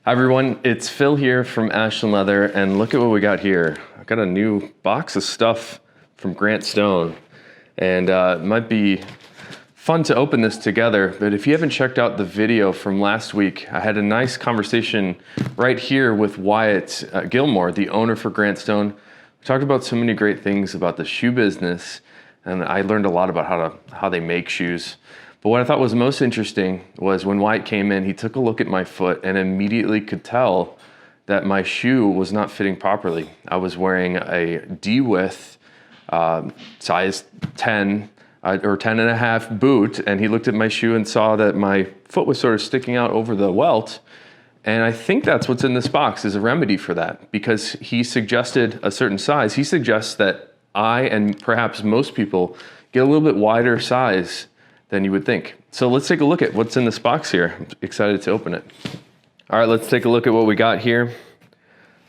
Hi everyone, it's Phil here from Ashland Leather, and look at what we got here. I got a new box of stuff from Grant Stone, and it might be fun to open this together, but if you haven't checked out the video from last week, I had a nice conversation right here with Wyatt Gilmore, the owner for Grant Stone. We talked about so many great things about the shoe business, and I learned a lot about how they make shoes. But what I thought was most interesting was when Wyatt came in, he took a look at my foot and immediately could tell that my shoe was not fitting properly. I was wearing a D-width, size 10 or 10 and a half boot, and he looked at my shoe and saw that my foot was sort of sticking out over the welt. And I think that's what's in this box is a remedy for that, because he suggested a certain size. He suggests that I, and perhaps most people, get a little bit wider size than you would think. So let's take a look at what's in this box here. I'm excited to open it. All right, let's take a look at what we got here.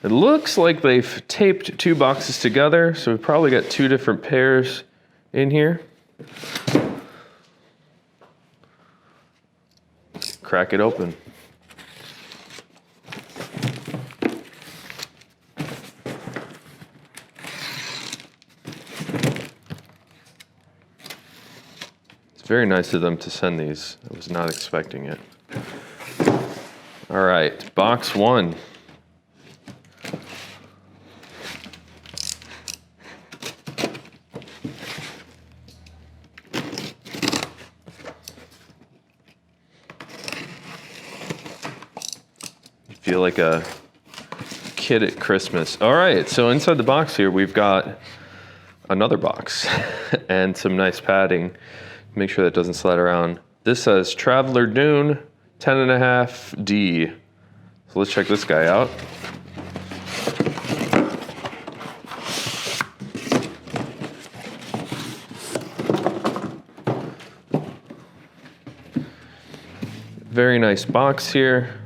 It looks like they've taped two boxes together, so we've probably got two different pairs in here. Crack it open. Very nice of them to send these. I was not expecting it. All right, box one. You feel like a kid at Christmas. All right, so inside the box here, we've got another box and some nice padding. Make sure that doesn't slide around. This says Traveler Dune 10.5 D. So let's check this guy out. Very nice box here.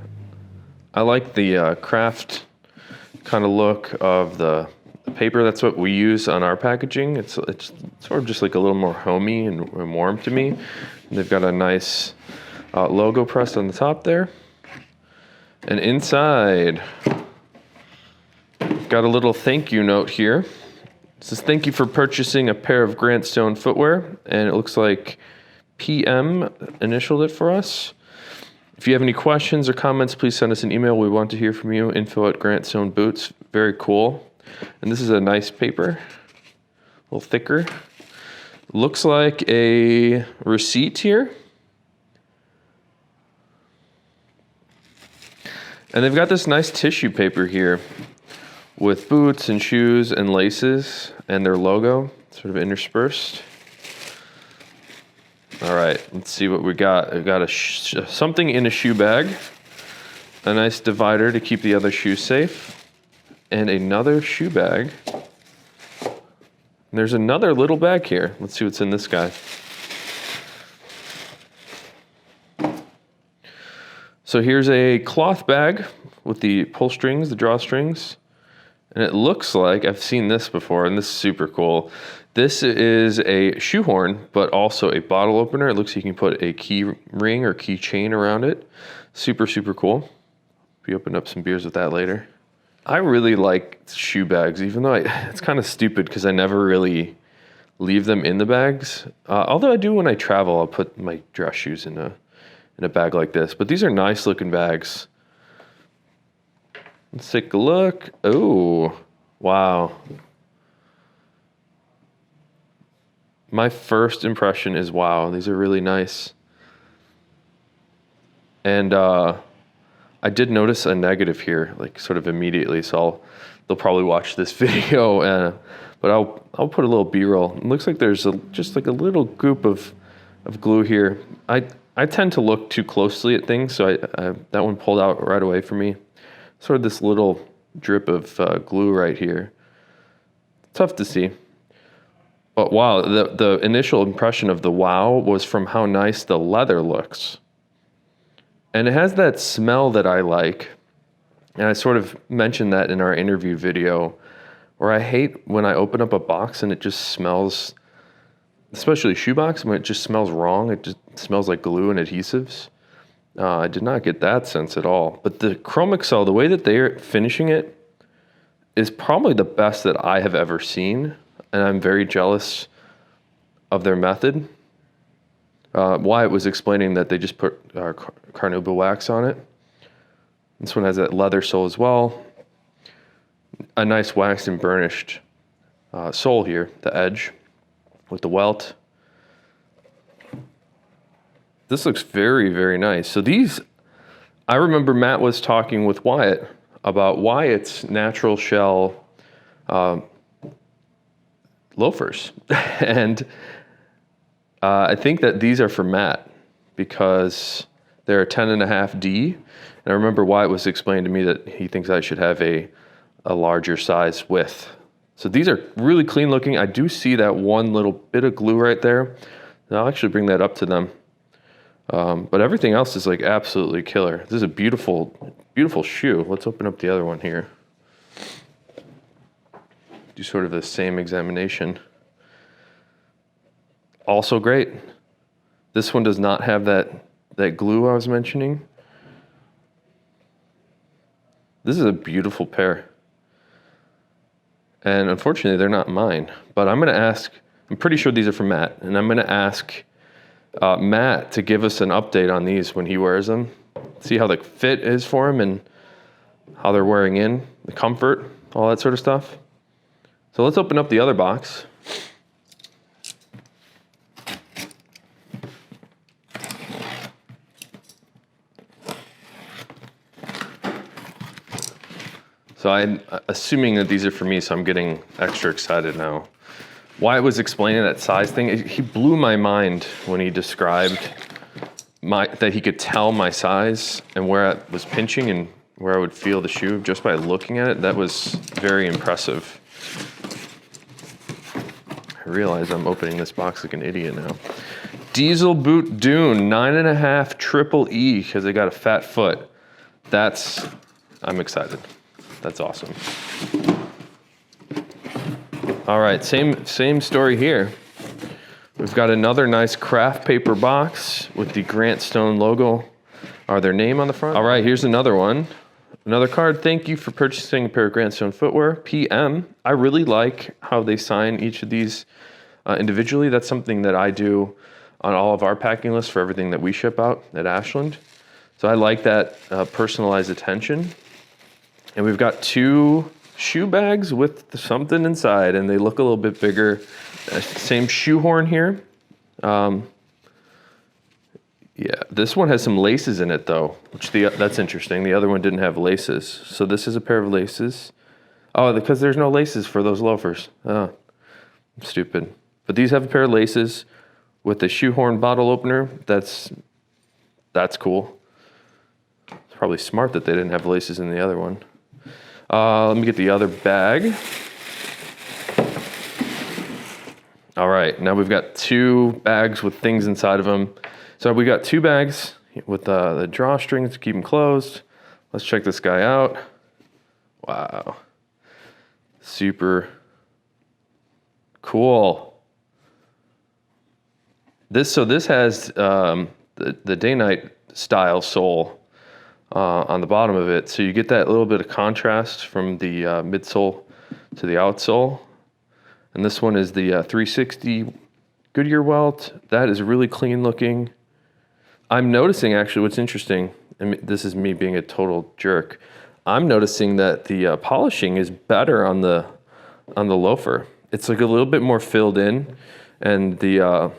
I like the craft kind of look of the paper. That's what we use on our packaging. It's sort of just like a little more homey and warm to me. And they've got a nice logo pressed on the top there. And inside, got a little thank you note here. It says, thank you for purchasing a pair of Grant Stone footwear. And it looks like PM initialed it for us. If you have any questions or comments, please send us an email. We want to hear from you. info@Grant Stone Boots. Very cool. And this is a nice paper, a little thicker. Looks like a receipt here. And they've got this nice tissue paper here with boots and shoes and laces and their logo sort of interspersed. All right, let's see what we got. We've got something in a shoe bag, a nice divider to keep the other shoes safe, and another shoe bag. And there's another little bag here. Let's see what's in this guy. So here's a cloth bag with the pull strings, the drawstrings. And it looks like, I've seen this before, and this is super cool. This is a shoehorn, but also a bottle opener. It looks like you can put a key ring or key chain around it. Super, super cool. We open up some beers with that later. I really like shoe bags, even though it's kind of stupid because I never really leave them in the bags. Although I do when I travel, I'll put my dress shoes in a bag like this. But these are nice looking bags. Let's take a look. Oh, wow. My first impression is wow. These are really nice. And I did notice a negative here, like sort of immediately. So they'll probably watch this video, but I'll put a little B-roll. It looks like there's just like a little goop of glue here. I tend to look too closely at things, so that one pulled out right away for me. Sort of this little drip of glue right here. Tough to see. But wow, the initial impression of the wow was from how nice the leather looks. And it has that smell that I like. And I sort of mentioned that in our interview video, where I hate when I open up a box and it just smells, especially a shoebox, when it just smells wrong. It just smells like glue and adhesives. I did not get that sense at all. But the Chrome Excel, the way that they're finishing it is probably the best that I have ever seen. And I'm very jealous of their method. Wyatt was explaining that they just put carnauba wax on it. This one has that leather sole as well. A nice waxed and burnished sole here, the edge with the welt. This looks very, very nice. So these, I remember Matt was talking with Wyatt about Wyatt's natural shell loafers. And I think that these are for Matt because they're a 10.5D. And I remember Wyatt was explaining to me that he thinks I should have a larger size width. So these are really clean looking. I do see that one little bit of glue right there. And I'll actually bring that up to them. But everything else is like absolutely killer. This is a beautiful, beautiful shoe. Let's open up the other one here. Do sort of the same examination. Also great. This one does not have that glue I was mentioning. This is a beautiful pair. And unfortunately, they're not mine. But I'm going to ask, I'm pretty sure these are from Matt. And I'm going to ask Matt to give us an update on these when he wears them. See how the fit is for him and how they're wearing in, the comfort, all that sort of stuff. So let's open up the other box. So I'm assuming that these are for me, so I'm getting extra excited now. Wyatt was explaining that size thing. He blew my mind when he described that he could tell my size and where I was pinching and where I would feel the shoe just by looking at it. That was very impressive. I realize I'm opening this box like an idiot now. Diesel Boot Dune, 9.5 triple E, because they got a fat foot. I'm excited. That's awesome. All right, same story here. We've got another nice craft paper box with the Grant Stone logo or their name on the front. All right, here's another one. Another card. Thank you for purchasing a pair of Grant Stone footwear. PM. I really like how they sign each of these individually. That's something that I do on all of our packing lists for everything that we ship out at Ashland. So I like that personalized attention. And we've got 2 shoe bags with something inside, and they look a little bit bigger. Same shoehorn here. Yeah, this one has some laces in it though, that's interesting. The other one didn't have laces. So this is a pair of laces. Oh, because there's no laces for those loafers. Oh, I'm stupid. But these have a pair of laces with the shoehorn bottle opener. That's cool. It's probably smart that they didn't have laces in the other one. Let me get the other bag. All right, now we've got 2 bags with things inside of them. So we got 2 bags with the drawstrings to keep them closed. Let's check this guy out. Wow. Super cool. This has the day-night style sole on the bottom of it. So you get that little bit of contrast from the midsole to the outsole. And this one is the 360 Goodyear welt. That is really clean looking. I'm noticing actually what's interesting, and this is me being a total jerk, I'm noticing that the polishing is better on the loafer. It's like a little bit more filled in, and the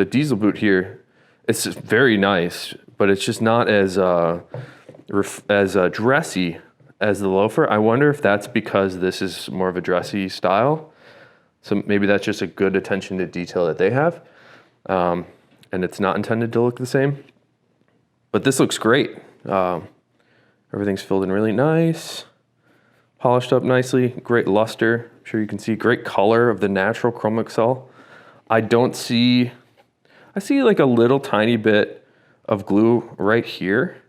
diesel boot here, it's very nice, but it's just not as dressy as the loafer. I wonder if that's because this is more of a dressy style. So maybe that's just a good attention to detail that they have. And it's not intended to look the same. But this looks great. Everything's filled in really nice. Polished up nicely. Great luster. I'm sure you can see great color of the natural Chrome Excel. I see like a little tiny bit of glue right here.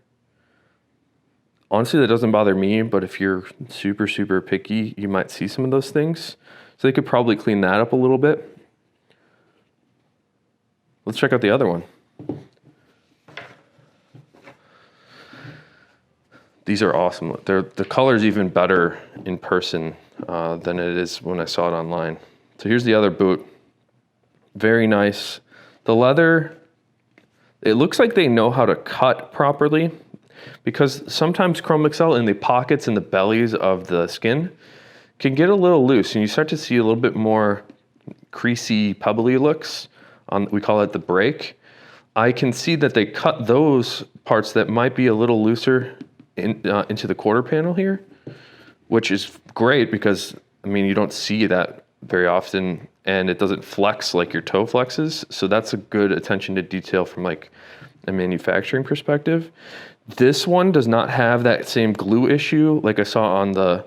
Honestly, that doesn't bother me, but if you're super, super picky, you might see some of those things. So they could probably clean that up a little bit. Let's check out the other one. these are awesome. The color's even better in person than it is when I saw it online. So here's the other boot. Very nice. The leather, it looks like they know how to cut properly, because sometimes Chrome Excel in the pockets and the bellies of the skin can get a little loose, and you start to see a little bit more creasy, pebbly looks on, we call it the break. I can see that they cut those parts that might be a little looser into the quarter panel here, which is great because, I mean, you don't see that very often, and it doesn't flex like your toe flexes. So that's a good attention to detail from like a manufacturing perspective. This one does not have that same glue issue like I saw on the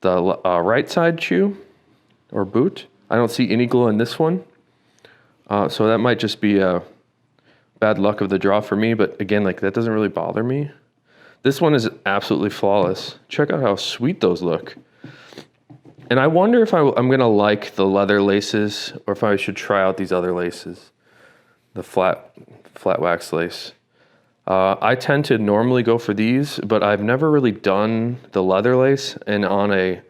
right side shoe or boot. I don't see any glue in this one. So that might just be a bad luck of the draw for me. But again, like that doesn't really bother me. This one is absolutely flawless. Check out how sweet those look. And I wonder if I'm gonna like the leather laces or if I should try out these other laces. The flat wax lace. I tend to normally go for these, but I've never really done the leather lace, and on a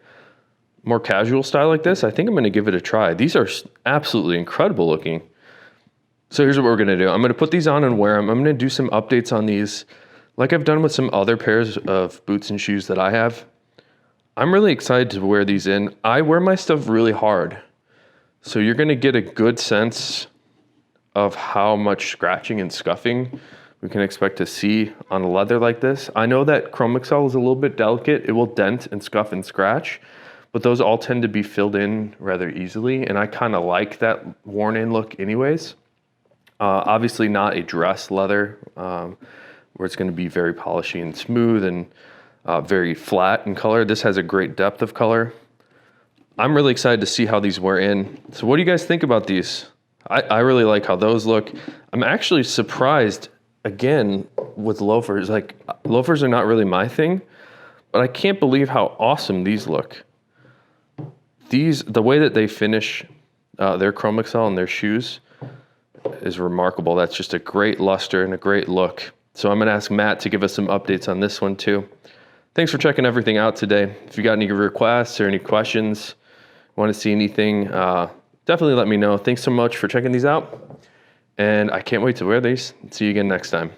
more casual style like this, I think I'm gonna give it a try. These are absolutely incredible looking. So here's what we're gonna do. I'm gonna put these on and wear them. I'm gonna do some updates on these like I've done with some other pairs of boots and shoes that I have. I'm really excited to wear these in. I wear my stuff really hard, so you're gonna get a good sense of how much scratching and scuffing we can expect to see on a leather like this. I know that Chrome Excel is a little bit delicate. It will dent and scuff and scratch, but those all tend to be filled in rather easily, and I kind of like that worn in look anyways. Obviously not a dress leather, where it's gonna be very polishy and smooth and very flat in color. This has a great depth of color. I'm really excited to see how these wear in. So what do you guys think about these? I really like how those look. I'm actually surprised, again, with loafers. Like, loafers are not really my thing, but I can't believe how awesome these look. The way that they finish their Chrome Excel on their shoes is remarkable. That's just a great luster and a great look. So I'm gonna ask Matt to give us some updates on this one too. Thanks for checking everything out today. If you got any requests or any questions, want to see anything, definitely let me know. Thanks so much for checking these out, and I can't wait to wear these. See you again next time.